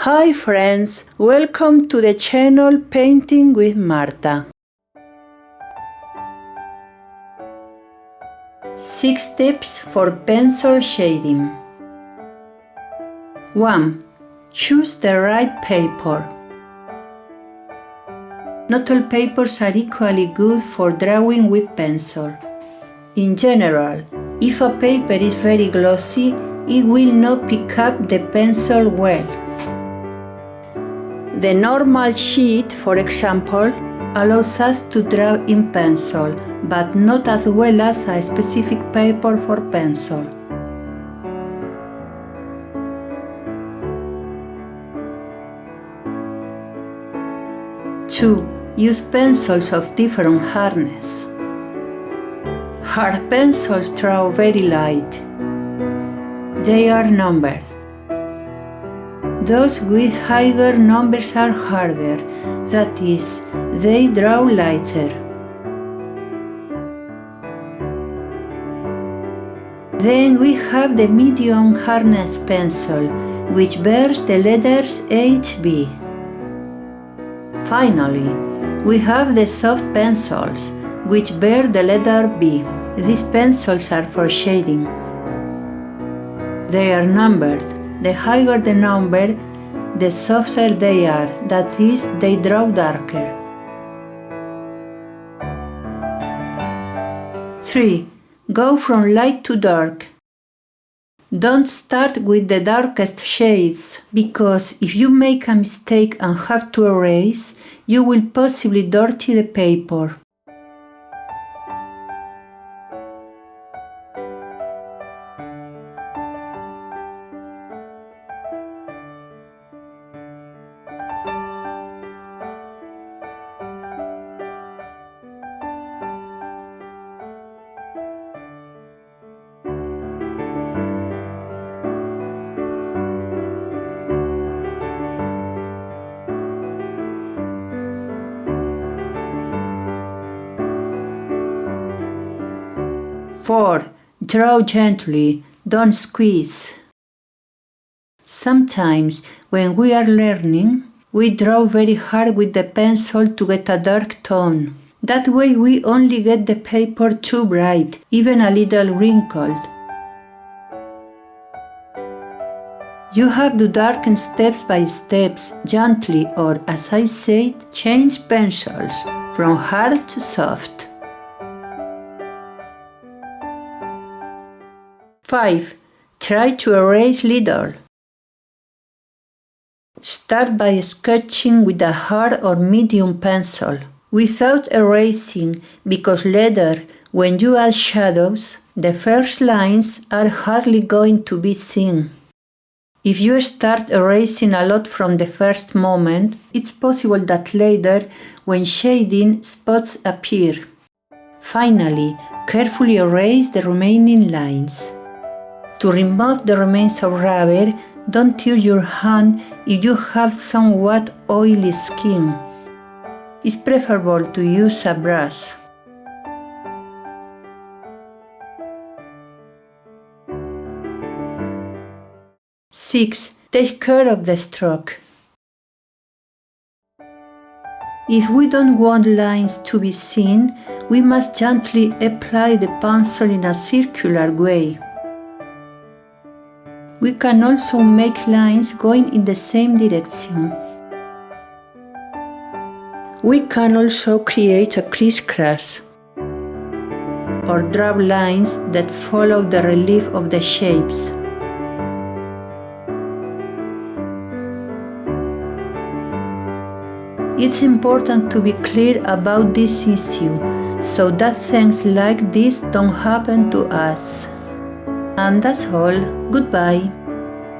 Hi friends, welcome to the channel Painting with Marta. 6 tips for pencil shading. 1. Choose the right paper. Not all papers are equally good for drawing with pencil. In general, if a paper is very glossy, it will not pick up the pencil well. The normal sheet, for example, allows us to draw in pencil, but not as well as a specific paper for pencil. Two. Use pencils of different hardness. Hard pencils draw very light. They are numbered. Those with higher numbers are harder, that is, they draw lighter. Then we have the medium hardness pencil, which bears the letters HB. Finally, we have the soft pencils, which bear the letter B. These pencils are for shading. They are numbered. The higher the number, the softer they are, that is, they draw darker. 3. Go from light to dark. Don't start with the darkest shades, because if you make a mistake and have to erase, you will possibly dirty the paper. Four. Draw gently, don't squeeze. Sometimes, when we are learning, we draw very hard with the pencil to get a dark tone. That way we only get the paper too bright, even a little wrinkled. You have to darken steps by steps, gently, or as I said, change pencils from hard to soft. 5. Try to erase little. Start by sketching with a hard or medium pencil, without erasing, because later, when you add shadows, the first lines are hardly going to be seen. If you start erasing a lot from the first moment, it's possible that later, when shading, spots appear. Finally, carefully erase the remaining lines. To remove the remains of rubber, don't use your hand if you have somewhat oily skin. It's preferable to use a brush. Six. Take care of the stroke. If we don't want lines to be seen, we must gently apply the pencil in a circular way. We can also make lines going in the same direction. We can also create a crisscross or draw lines that follow the relief of the shapes. It's important to be clear about this issue so that things like this don't happen to us. And that's all. Goodbye.